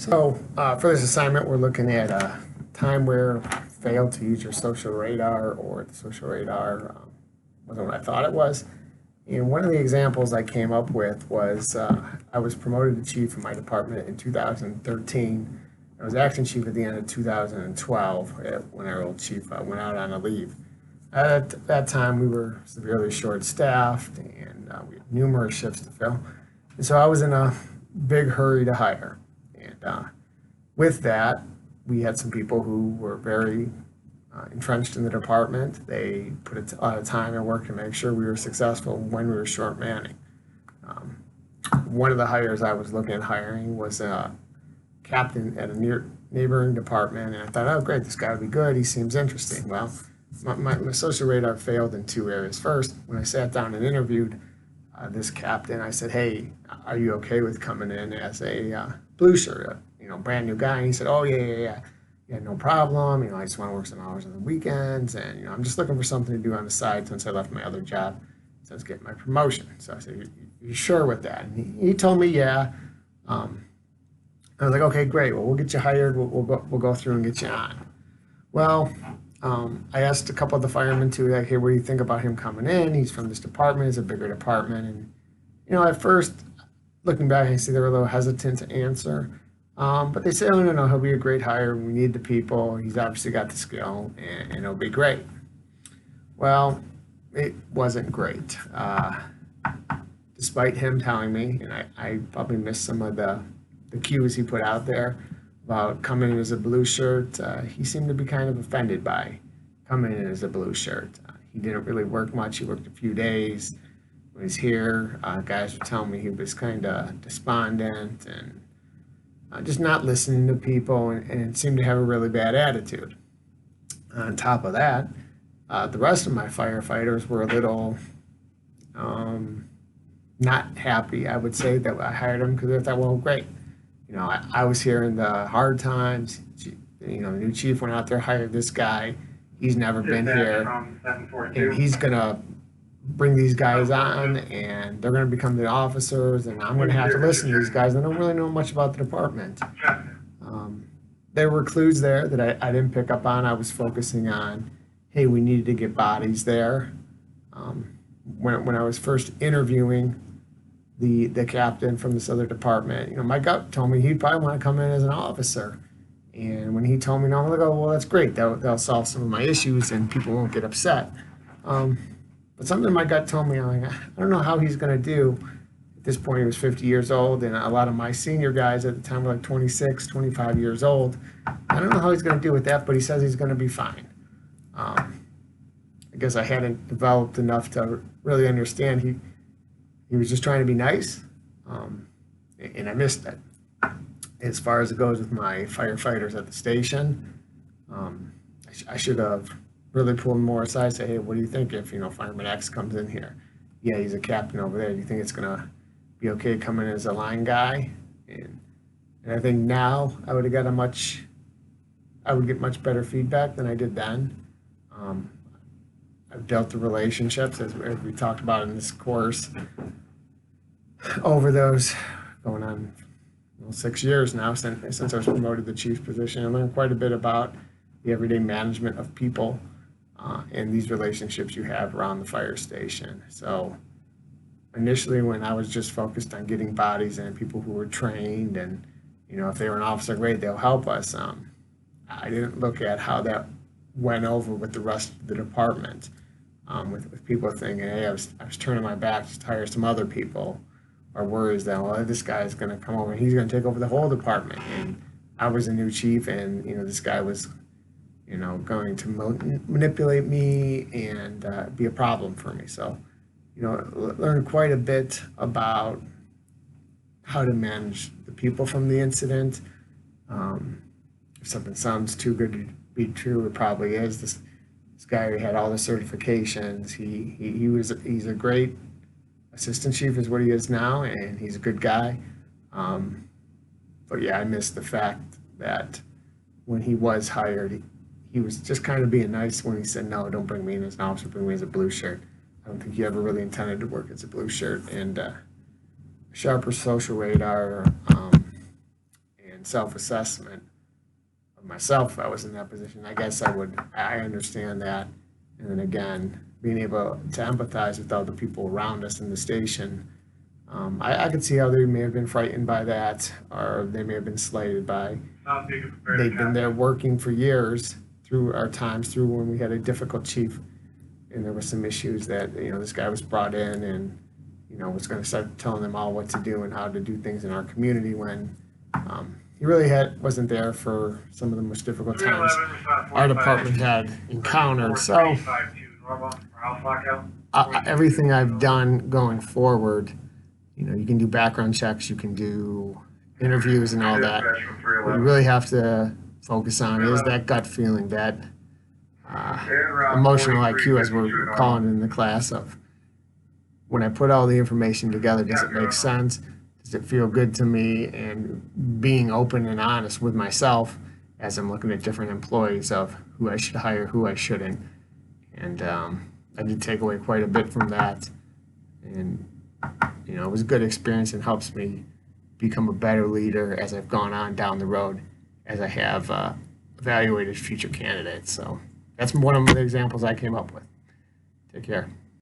For this assignment, we're looking at a time where failed to use your social radar or the social radar wasn't what I thought it was. And one of the examples I came up with was I was promoted to chief in my department in 2013. I was acting chief at the end of 2012 when our old chief went out on a leave. At that time, we were severely short-staffed and we had numerous shifts to fill. And so I was in a big hurry to hire. And with that, we had some people who were very entrenched in the department. They put a lot of time and work to make sure we were successful when we were short manning. Um, One of the hires I was looking at hiring was a captain at a neighboring department, and I thought, oh, great, this guy would be good. He seems interesting. Well, my social radar failed in two areas. First, when I sat down and interviewed this captain, I said, hey, are you okay with coming in as a blue shirt, brand new guy? And he said, oh, yeah. Yeah, no problem. I just want to work some hours on the weekends, and I'm just looking for something to do on the side since I left my other job since getting my promotion. So I said, you sure with that? And he told me, yeah. I was like, okay, great. Well, we'll get you hired. We'll go through and get you on. Well, I asked a couple of the firemen too, like, hey, what do you think about him coming in? He's from this department. It's a bigger department, and at first, looking back, I see they were a little hesitant to answer. But they said, oh, no, he'll be a great hire. We need the people. He's obviously got the skill, and it'll be great. Well, it wasn't great. Despite him telling me, and I probably missed some of the cues he put out there about coming in as a blue shirt, he seemed to be kind of offended by coming in as a blue shirt. He didn't really work much. He worked a few days. When he's here, guys were telling me he was kind of despondent and just not listening to people and seemed to have a really bad attitude. On top of that, the rest of my firefighters were a little not happy, I would say, that I hired him because they thought, well, great. I was here in the hard times. The new chief went out there, hired this guy. He's never been here. And he's going to bring these guys on, and they're going to become the officers, and I'm going to have to listen to these guys. I don't really know much about the department. There were clues there that I didn't pick up on. I was focusing on, hey, we needed to get bodies there. When I was first interviewing the captain from this other department, my gut told me he'd probably want to come in as an officer. And when he told me no, I'm like, oh, well, that's great. That'll solve some of my issues and people won't get upset. But something in my gut told me, I'm like, I don't know how he's going to do. At this point, he was 50 years old, and a lot of my senior guys at the time were like 26, 25 years old. I don't know how he's going to do with that, but he says he's going to be fine. I guess I hadn't developed enough to really understand he was just trying to be nice, and I missed it. As far as it goes with my firefighters at the station, I should have really pulled more aside, say, hey, what do you think if, Fireman X comes in here? Yeah, he's a captain over there. Do you think it's going to be okay coming in as a line guy? And I think now I would get much better feedback than I did then. I've built the relationships, as we talked about in this course, over those going on 6 years now since I was promoted to the chief position. I learned quite a bit about the everyday management of people and these relationships you have around the fire station. So initially, when I was just focused on getting bodies and people who were trained and, if they were an officer, great, they'll help us. I didn't look at how that went over with the rest of the department, with people thinking, hey, I was turning my back just to hire some other people, or worries that, well, this guy is going to come over and he's going to take over the whole department. And I was a new chief, and this guy was going to manipulate me and be a problem for me. So, learned quite a bit about how to manage the people from the incident. If something sounds too good to be true, it probably is. This guy who had all the certifications, he's a great assistant chief is what he is now, and he's a good guy. But yeah, I missed the fact that when he was hired, he was just kind of being nice when he said, no, don't bring me in as an officer, bring me as a blue shirt. I don't think he ever really intended to work as a blue shirt. And sharper social radar and self-assessment of myself if I was in that position. I guess I understand that. And then again, being able to empathize with other people around us in the station. I could see how they may have been frightened by that, or they may have been slighted by. They've been there working for years through our times, through when we had a difficult chief, and there were some issues that, this guy was brought in and, was going to start telling them all what to do and how to do things in our community when he really wasn't there for some of the most difficult times our department had encountered. So everything I've done going forward, you can do background checks, you can do interviews and all that. What you really have to focus on is that gut feeling, that emotional IQ, as we're calling it in the class, of when I put all the information together, does it make sense? Does it feel good to me? And being open and honest with myself as I'm looking at different employees of who I should hire, who I shouldn't. And I did take away quite a bit from that. And, it was a good experience and helps me become a better leader as I've gone on down the road, as I have evaluated future candidates. So that's one of the examples I came up with. Take care.